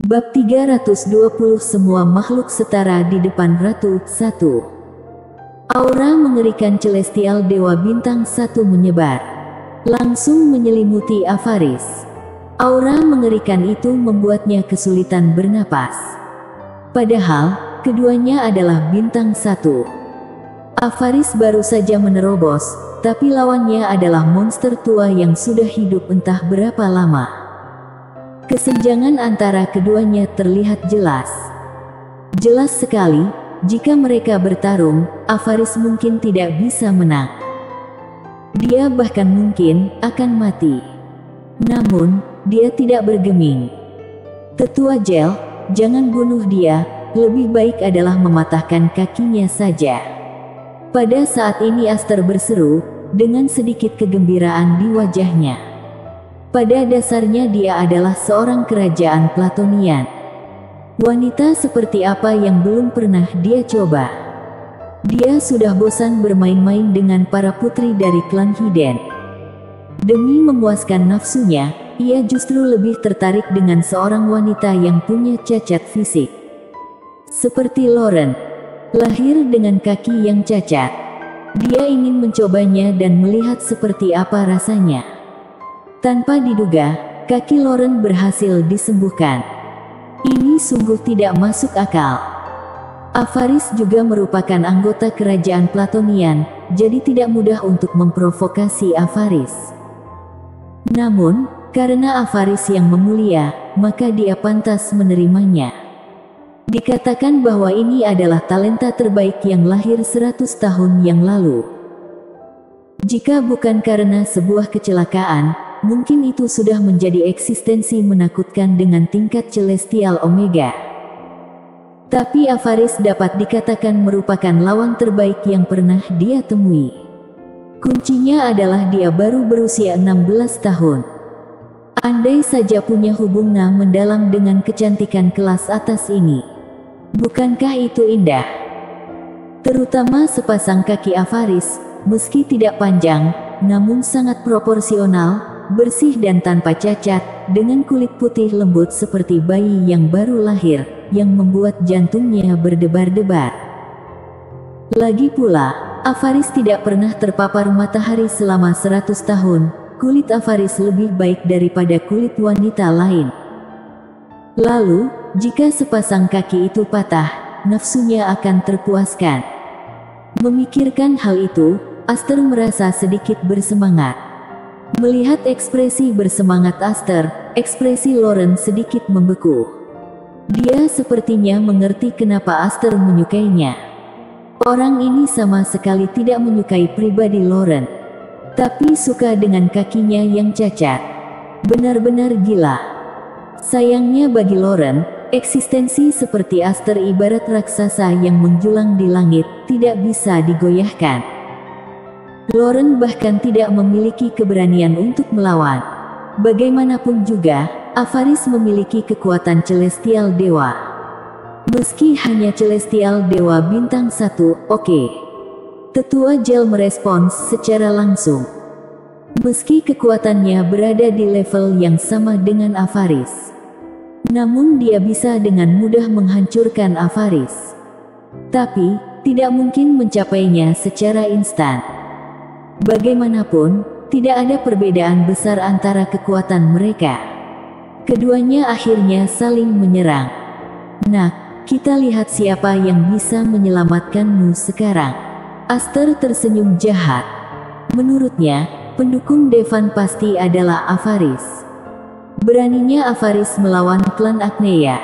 Bab 320 Semua makhluk setara di depan Ratu. 1. Aura mengerikan celestial Dewa Bintang 1 menyebar, langsung menyelimuti Avaris. Aura mengerikan itu membuatnya kesulitan bernapas. Padahal, keduanya adalah Bintang 1. Avaris baru saja menerobos, tapi lawannya adalah monster tua yang sudah hidup entah berapa lama. Kesenjangan antara keduanya terlihat jelas. Jelas sekali, jika mereka bertarung, Avaris mungkin tidak bisa menang. Dia bahkan mungkin akan mati. Namun, dia tidak bergeming. Tetua Gel, jangan bunuh dia, lebih baik adalah mematahkan kakinya saja. Pada saat ini Aster berseru, dengan sedikit kegembiraan di wajahnya. Pada dasarnya dia adalah seorang kerajaan Platonian. Wanita seperti apa yang belum pernah dia coba? Dia sudah bosan bermain-main dengan para putri dari klan Hiden. Demi memuaskan nafsunya, ia justru lebih tertarik dengan seorang wanita yang punya cacat fisik. Seperti Lauren, lahir dengan kaki yang cacat. Dia ingin mencobanya dan melihat seperti apa rasanya. Tanpa diduga, kaki Lauren berhasil disembuhkan. Ini sungguh tidak masuk akal. Avaris juga merupakan anggota kerajaan Platonian, jadi tidak mudah untuk memprovokasi Avaris. Namun, karena Avaris yang memulia, maka dia pantas menerimanya. Dikatakan bahwa ini adalah talenta terbaik yang lahir 100 tahun yang lalu. Jika bukan karena sebuah kecelakaan, mungkin itu sudah menjadi eksistensi menakutkan dengan tingkat celestial Omega. Tapi Avaris dapat dikatakan merupakan lawan terbaik yang pernah dia temui. Kuncinya adalah dia baru berusia 16 tahun. Andai saja punya hubungan mendalam dengan kecantikan kelas atas ini. Bukankah itu indah? Terutama sepasang kaki Avaris, meski tidak panjang, namun sangat proporsional, bersih dan tanpa cacat, dengan kulit putih lembut seperti bayi yang baru lahir, yang membuat jantungnya berdebar-debar. Lagi pula, Avaris tidak pernah terpapar matahari selama 100 tahun, kulit Avaris lebih baik daripada kulit wanita lain. Lalu, jika sepasang kaki itu patah, nafsunya akan terpuaskan. Memikirkan hal itu, Aster merasa sedikit bersemangat. Melihat ekspresi bersemangat Aster, ekspresi Lauren sedikit membeku. Dia sepertinya mengerti kenapa Aster menyukainya. Orang ini sama sekali tidak menyukai pribadi Lauren, tapi suka dengan kakinya yang cacat. Benar-benar gila. Sayangnya bagi Lauren, eksistensi seperti Aster ibarat raksasa yang menjulang di langit, tidak bisa digoyahkan. Lauren bahkan tidak memiliki keberanian untuk melawan. Bagaimanapun juga, Avaris memiliki kekuatan celestial dewa. Meski hanya celestial dewa bintang 1, oke. Tetua Gel merespons secara langsung. Meski kekuatannya berada di level yang sama dengan Avaris, namun dia bisa dengan mudah menghancurkan Avaris. Tapi, tidak mungkin mencapainya secara instan. Bagaimanapun, tidak ada perbedaan besar antara kekuatan mereka. Keduanya akhirnya saling menyerang. Nak, kita lihat siapa yang bisa menyelamatkanmu sekarang. Aster tersenyum jahat. Menurutnya, pendukung Devan pasti adalah Avaris. Beraninya Avaris melawan klan Agnea.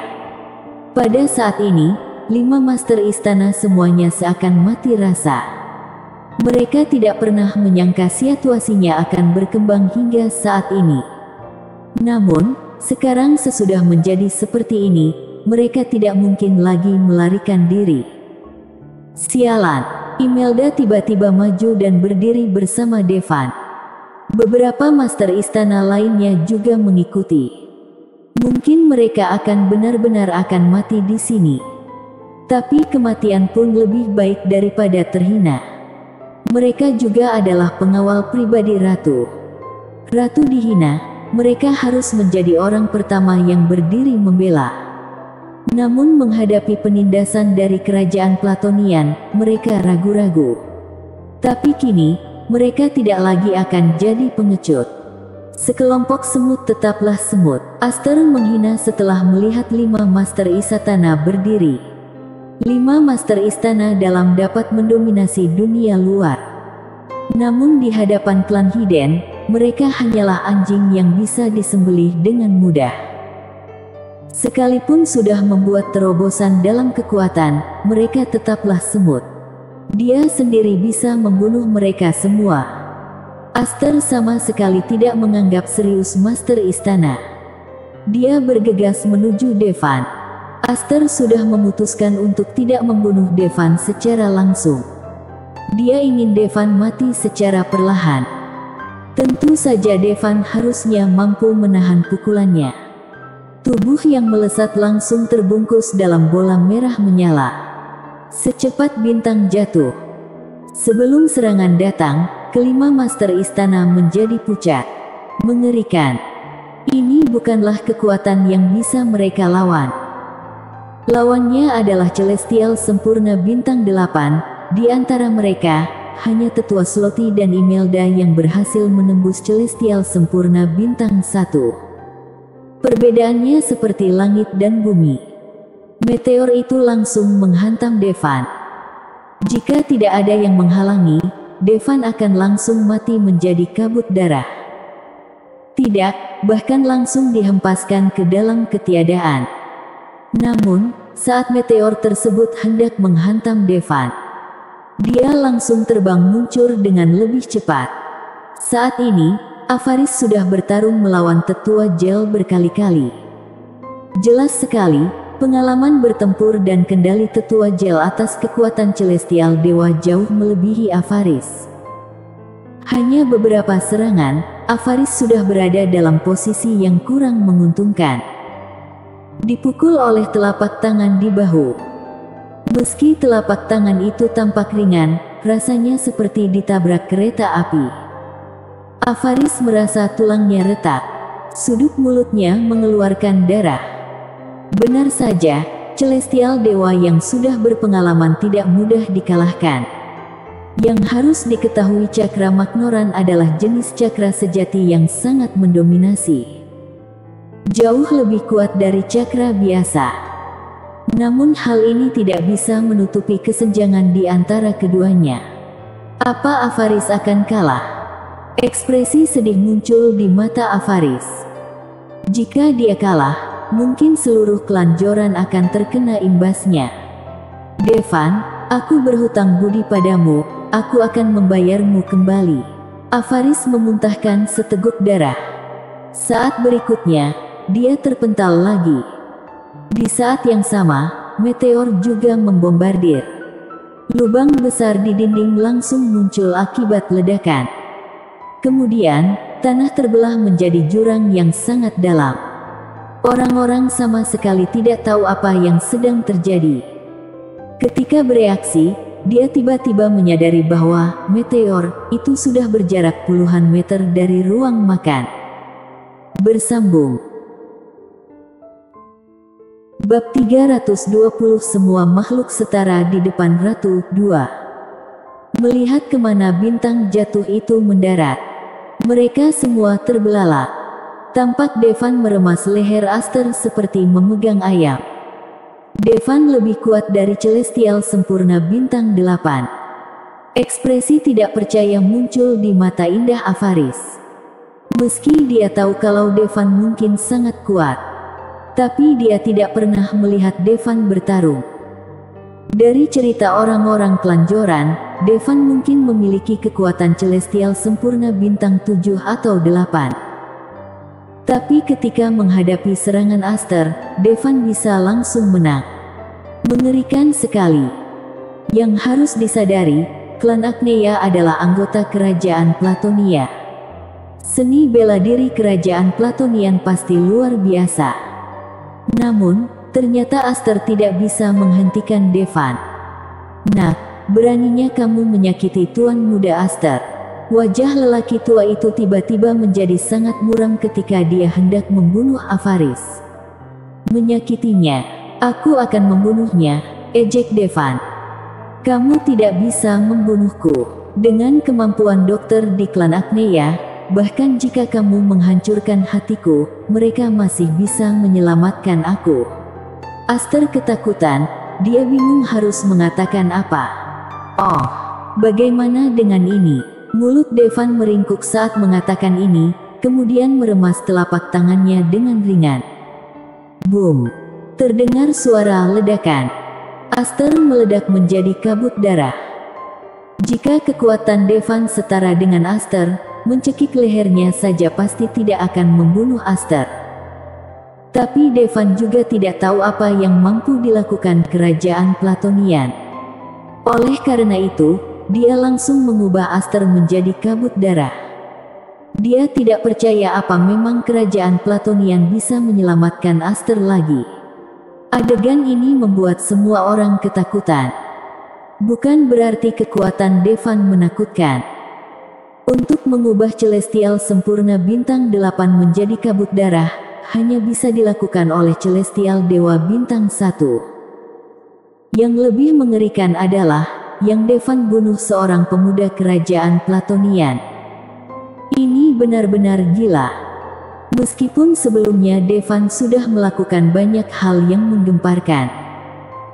Pada saat ini, 5 master istana semuanya seakan mati rasa. Mereka tidak pernah menyangka situasinya akan berkembang hingga saat ini. Namun, sekarang sesudah menjadi seperti ini, mereka tidak mungkin lagi melarikan diri. Sialan, Imelda tiba-tiba maju dan berdiri bersama Devan. Beberapa master istana lainnya juga mengikuti. Mungkin mereka akan benar-benar akan mati di sini. Tapi kematian pun lebih baik daripada terhina. Mereka juga adalah pengawal pribadi Ratu. Ratu dihina, mereka harus menjadi orang pertama yang berdiri membela. Namun menghadapi penindasan dari kerajaan Platonian, mereka ragu-ragu. Tapi kini, mereka tidak lagi akan jadi pengecut. Sekelompok semut tetaplah semut. Aster menghina setelah melihat 5 master istana berdiri. 5 master istana dalam dapat mendominasi dunia luar. Namun di hadapan klan Hiden, mereka hanyalah anjing yang bisa disembelih dengan mudah. Sekalipun sudah membuat terobosan dalam kekuatan, mereka tetaplah semut. Dia sendiri bisa membunuh mereka semua. Aster sama sekali tidak menganggap serius master istana. Dia bergegas menuju Devan. Aster sudah memutuskan untuk tidak membunuh Devan secara langsung. Dia ingin Devan mati secara perlahan. Tentu saja Devan harusnya mampu menahan pukulannya. Tubuh yang melesat langsung terbungkus dalam bola merah menyala. Secepat bintang jatuh. Sebelum serangan datang, kelima master istana menjadi pucat. Mengerikan. Ini bukanlah kekuatan yang bisa mereka lawan. Lawannya adalah Celestial sempurna bintang 8. Di antara mereka, hanya Tetua Sloty dan Imelda yang berhasil menembus Celestial sempurna bintang 1. Perbedaannya seperti langit dan bumi. Meteor itu langsung menghantam Devan. Jika tidak ada yang menghalangi, Devan akan langsung mati menjadi kabut darah. Tidak, bahkan langsung dihempaskan ke dalam ketiadaan. Namun, saat meteor tersebut hendak menghantam Devan, dia langsung terbang muncul dengan lebih cepat. Saat ini, Avaris sudah bertarung melawan Tetua Gel berkali-kali. Jelas sekali, pengalaman bertempur dan kendali Tetua Gel atas kekuatan Celestial Dewa jauh melebihi Avaris. Hanya beberapa serangan, Avaris sudah berada dalam posisi yang kurang menguntungkan. Dipukul oleh telapak tangan di bahu. Meski telapak tangan itu tampak ringan, rasanya seperti ditabrak kereta api. Avaris merasa tulangnya retak. Sudut mulutnya mengeluarkan darah. Benar saja, Celestial Dewa yang sudah berpengalaman tidak mudah dikalahkan. Yang harus diketahui cakra Magnoran adalah jenis cakra sejati yang sangat mendominasi. Jauh lebih kuat dari cakra biasa. Namun hal ini tidak bisa menutupi kesenjangan di antara keduanya. Apa Avaris akan kalah? Ekspresi sedih muncul di mata Avaris. Jika dia kalah, mungkin seluruh klan Joran akan terkena imbasnya. Devan, aku berhutang budi padamu, aku akan membayarmu kembali. Avaris memuntahkan seteguk darah. Saat berikutnya, dia terpental lagi. Di saat yang sama, meteor juga membombardir. Lubang besar di dinding langsung muncul akibat ledakan. Kemudian, tanah terbelah menjadi jurang yang sangat dalam. Orang-orang sama sekali tidak tahu apa yang sedang terjadi. Ketika bereaksi, dia tiba-tiba menyadari bahwa meteor itu sudah berjarak puluhan meter dari ruang makan. Bersambung. Bab 320 Semua makhluk setara di depan Ratu 2. Melihat kemana bintang jatuh itu mendarat, mereka semua terbelalak. Tampak Devan meremas leher Aster seperti memegang ayam. Devan lebih kuat dari Celestial sempurna bintang 8. Ekspresi tidak percaya muncul di mata indah Avaris. Meski dia tahu kalau Devan mungkin sangat kuat, tapi dia tidak pernah melihat Devan bertarung. Dari cerita orang-orang klan Joran, Devan mungkin memiliki kekuatan Celestial sempurna bintang 7 atau 8. Tapi ketika menghadapi serangan Aster, Devan bisa langsung menang. Mengerikan sekali. Yang harus disadari, klan Agneya adalah anggota kerajaan Platonia. Seni bela diri kerajaan Platonian pasti luar biasa. Namun, ternyata Aster tidak bisa menghentikan Devan. Nak, beraninya kamu menyakiti Tuan Muda Aster. Wajah lelaki tua itu tiba-tiba menjadi sangat muram ketika dia hendak membunuh Avaris. Menyakitinya. Aku akan membunuhnya, ejek Devan. Kamu tidak bisa membunuhku. Dengan kemampuan dokter di klan Agneya, bahkan jika kamu menghancurkan hatiku, mereka masih bisa menyelamatkan aku. Aster ketakutan, dia bingung harus mengatakan apa. Oh, bagaimana dengan ini? Mulut Devan meringkuk saat mengatakan ini, kemudian meremas telapak tangannya dengan ringan. Boom! Terdengar suara ledakan. Aster meledak menjadi kabut darah. Jika kekuatan Devan setara dengan Aster, mencekik lehernya saja pasti tidak akan membunuh Aster. Tapi Devan juga tidak tahu apa yang mampu dilakukan kerajaan Platonian. Oleh karena itu, dia langsung mengubah Aster menjadi kabut darah. Dia tidak percaya apa memang kerajaan Platonian bisa menyelamatkan Aster lagi. Adegan ini membuat semua orang ketakutan. Bukan berarti kekuatan Devan menakutkan. Untuk mengubah Celestial sempurna bintang 8 menjadi kabut darah, hanya bisa dilakukan oleh Celestial Dewa bintang 1. Yang lebih mengerikan adalah, yang Devan bunuh seorang pemuda kerajaan Platonian. Ini benar-benar gila. Meskipun sebelumnya Devan sudah melakukan banyak hal yang menggemparkan,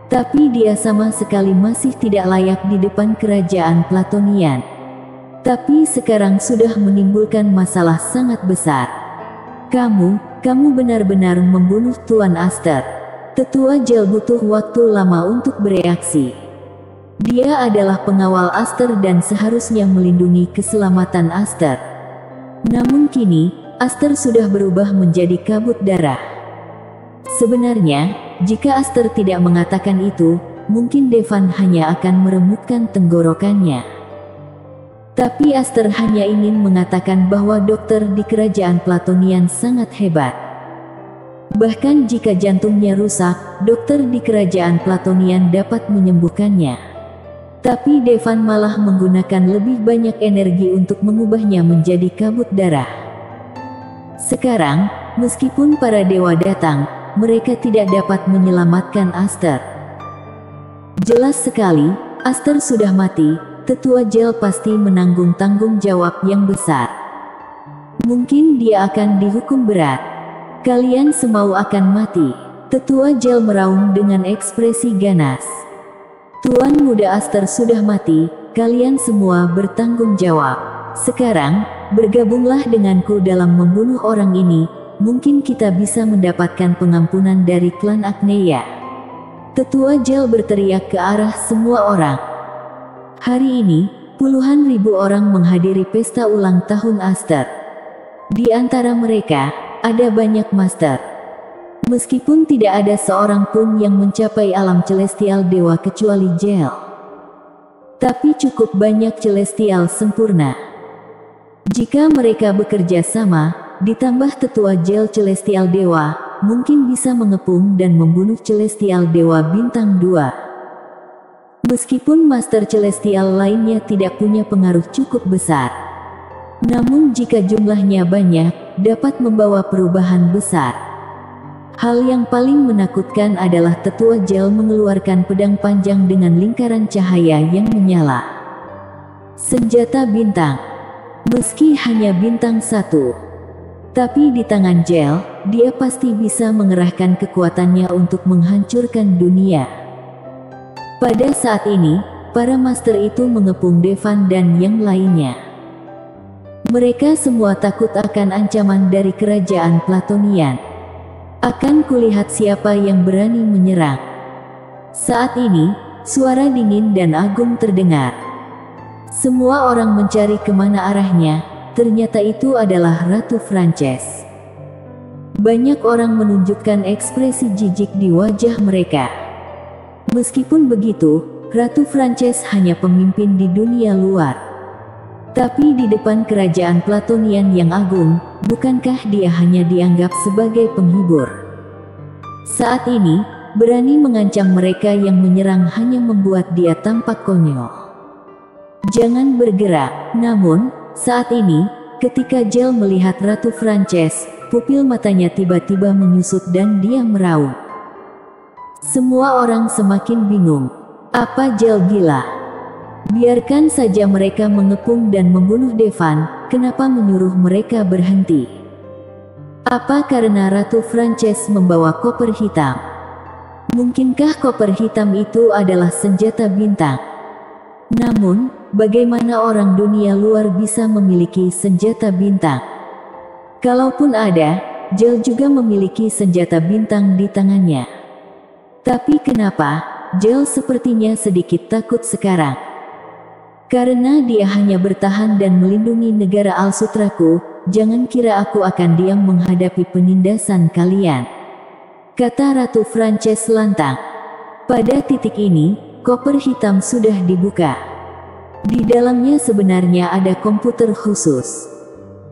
tapi dia sama sekali masih tidak layak di depan kerajaan Platonian. Tapi sekarang sudah menimbulkan masalah sangat besar. Kamu benar-benar membunuh Tuan Aster. Tetua Gel butuh waktu lama untuk bereaksi. Dia adalah pengawal Aster dan seharusnya melindungi keselamatan Aster. Namun kini, Aster sudah berubah menjadi kabut darah. Sebenarnya, jika Aster tidak mengatakan itu, mungkin Devan hanya akan meremukkan tenggorokannya. Tapi Aster hanya ingin mengatakan bahwa dokter di kerajaan Platonian sangat hebat. Bahkan jika jantungnya rusak, dokter di kerajaan Platonian dapat menyembuhkannya. Tapi Devan malah menggunakan lebih banyak energi untuk mengubahnya menjadi kabut darah. Sekarang, meskipun para dewa datang, mereka tidak dapat menyelamatkan Aster. Jelas sekali, Aster sudah mati. Tetua Gel pasti menanggung tanggung jawab yang besar. Mungkin dia akan dihukum berat. Kalian semua akan mati. Tetua Gel meraung dengan ekspresi ganas. Tuan muda Aster sudah mati, kalian semua bertanggung jawab. Sekarang, bergabunglah denganku dalam membunuh orang ini, mungkin kita bisa mendapatkan pengampunan dari klan Agneya. Tetua Gel berteriak ke arah semua orang. Hari ini, puluhan ribu orang menghadiri pesta ulang tahun Aster. Di antara mereka, ada banyak master. Meskipun tidak ada seorang pun yang mencapai alam Celestial Dewa kecuali Gel. Tapi cukup banyak Celestial sempurna. Jika mereka bekerja sama, ditambah tetua Gel Celestial Dewa, mungkin bisa mengepung dan membunuh Celestial Dewa bintang 2. Meskipun Master Celestial lainnya tidak punya pengaruh cukup besar. Namun jika jumlahnya banyak, dapat membawa perubahan besar. Hal yang paling menakutkan adalah tetua Gel mengeluarkan pedang panjang dengan lingkaran cahaya yang menyala. Senjata bintang. Meski hanya bintang 1, tapi di tangan Gel, dia pasti bisa mengerahkan kekuatannya untuk menghancurkan dunia. Pada saat ini, para master itu mengepung Devan dan yang lainnya. Mereka semua takut akan ancaman dari kerajaan Platonian. Akan kulihat siapa yang berani menyerang. Saat ini, suara dingin dan agung terdengar. Semua orang mencari kemana arahnya, ternyata itu adalah Ratu Frances. Banyak orang menunjukkan ekspresi jijik di wajah mereka. Meskipun begitu, Ratu Frances hanya pemimpin di dunia luar. Tapi di depan kerajaan Platonian yang agung, bukankah dia hanya dianggap sebagai penghibur? Saat ini, berani mengancam mereka yang menyerang hanya membuat dia tampak konyol. Jangan bergerak. Namun, saat ini, ketika Gel melihat Ratu Frances, pupil matanya tiba-tiba menyusut dan dia meraung. Semua orang semakin bingung. Apa Jel gila? Biarkan saja mereka mengepung dan membunuh Devan, kenapa menyuruh mereka berhenti? Apa karena Ratu Frances membawa koper hitam? Mungkinkah koper hitam itu adalah senjata bintang? Namun, bagaimana orang dunia luar bisa memiliki senjata bintang? Kalaupun ada, Jel juga memiliki senjata bintang di tangannya. Tapi kenapa, Jel sepertinya sedikit takut sekarang? Karena dia hanya bertahan dan melindungi negara Al-Sutraku, jangan kira aku akan diam menghadapi penindasan kalian, kata Ratu Frances lantang. Pada titik ini, koper hitam sudah dibuka. Di dalamnya sebenarnya ada komputer khusus.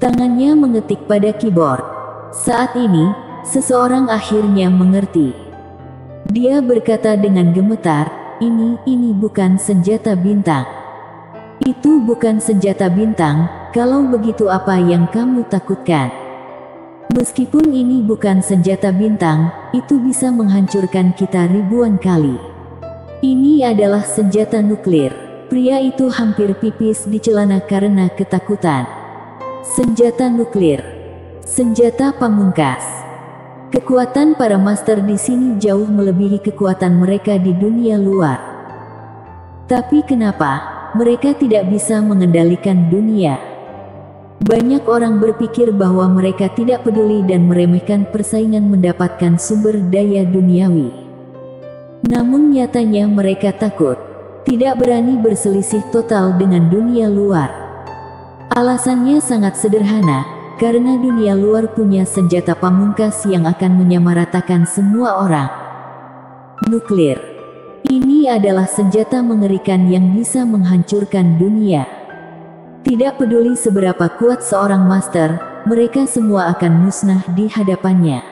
Tangannya mengetik pada keyboard. Saat ini, seseorang akhirnya mengerti. Dia berkata dengan gemetar, ini bukan senjata bintang. Itu bukan senjata bintang, kalau begitu apa yang kamu takutkan? Meskipun ini bukan senjata bintang, itu bisa menghancurkan kita ribuan kali. Ini adalah senjata nuklir. Pria itu hampir pipis di celana karena ketakutan. Senjata nuklir. Senjata pamungkas. Kekuatan para master di sini jauh melebihi kekuatan mereka di dunia luar. Tapi kenapa mereka tidak bisa mengendalikan dunia? Banyak orang berpikir bahwa mereka tidak peduli dan meremehkan persaingan mendapatkan sumber daya duniawi. Namun nyatanya mereka takut, tidak berani berselisih total dengan dunia luar. Alasannya sangat sederhana, karena dunia luar punya senjata pamungkas yang akan menyamaratakan semua orang. Nuklir. Ini adalah senjata mengerikan yang bisa menghancurkan dunia. Tidak peduli seberapa kuat seorang master, mereka semua akan musnah di hadapannya.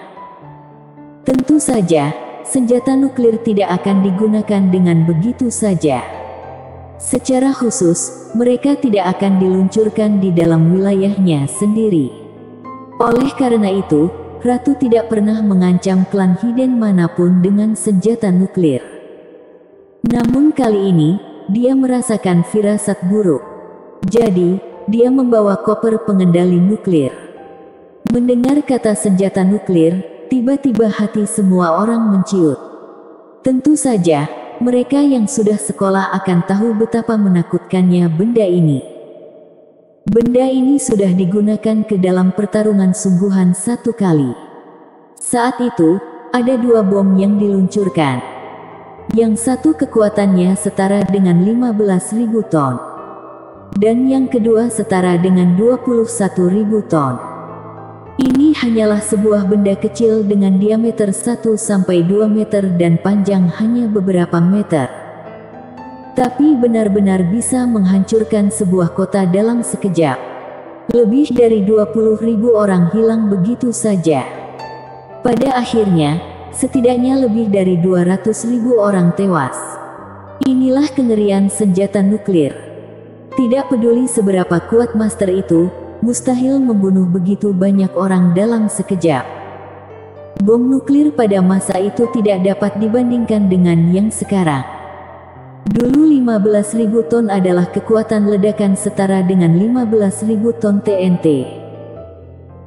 Tentu saja, senjata nuklir tidak akan digunakan dengan begitu saja. Secara khusus, mereka tidak akan diluncurkan di dalam wilayahnya sendiri. Oleh karena itu, Ratu tidak pernah mengancam klan Hiden manapun dengan senjata nuklir. Namun kali ini, dia merasakan firasat buruk. Jadi, dia membawa koper pengendali nuklir. Mendengar kata senjata nuklir, tiba-tiba hati semua orang menciut. Tentu saja, mereka yang sudah sekolah akan tahu betapa menakutkannya benda ini. Benda ini sudah digunakan ke dalam pertarungan sungguhan satu kali. Saat itu, ada 2 bom yang diluncurkan. Yang satu kekuatannya setara dengan 15.000 ton. Dan yang kedua setara dengan 21.000 ton. Ini hanyalah sebuah benda kecil dengan diameter 1-2 meter dan panjang hanya beberapa meter. Tapi benar-benar bisa menghancurkan sebuah kota dalam sekejap. Lebih dari 20.000 orang hilang begitu saja. Pada akhirnya, setidaknya lebih dari 200.000 orang tewas. Inilah kengerian senjata nuklir. Tidak peduli seberapa kuat master itu, mustahil membunuh begitu banyak orang dalam sekejap. Bom nuklir pada masa itu tidak dapat dibandingkan dengan yang sekarang. Dulu 15.000 ton adalah kekuatan ledakan setara dengan 15.000 ton TNT.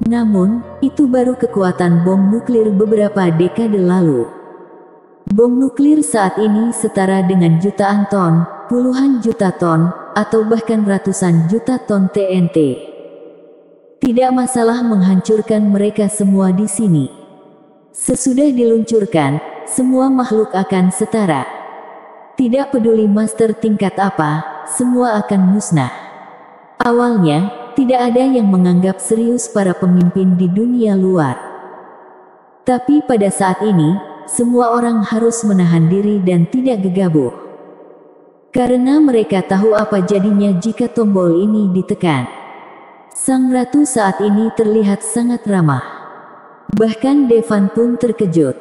Namun, itu baru kekuatan bom nuklir beberapa dekade lalu. Bom nuklir saat ini setara dengan jutaan ton, puluhan juta ton, atau bahkan ratusan juta ton TNT. Tidak masalah menghancurkan mereka semua di sini. Sesudah diluncurkan, semua makhluk akan setara. Tidak peduli master tingkat apa, semua akan musnah. Awalnya, tidak ada yang menganggap serius para pemimpin di dunia luar. Tapi pada saat ini, semua orang harus menahan diri dan tidak gegabah. Karena mereka tahu apa jadinya jika tombol ini ditekan. Sang ratu saat ini terlihat sangat ramah. Bahkan Devan pun terkejut.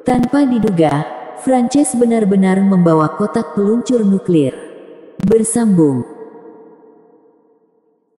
Tanpa diduga, Frances benar-benar membawa kotak peluncur nuklir. Bersambung.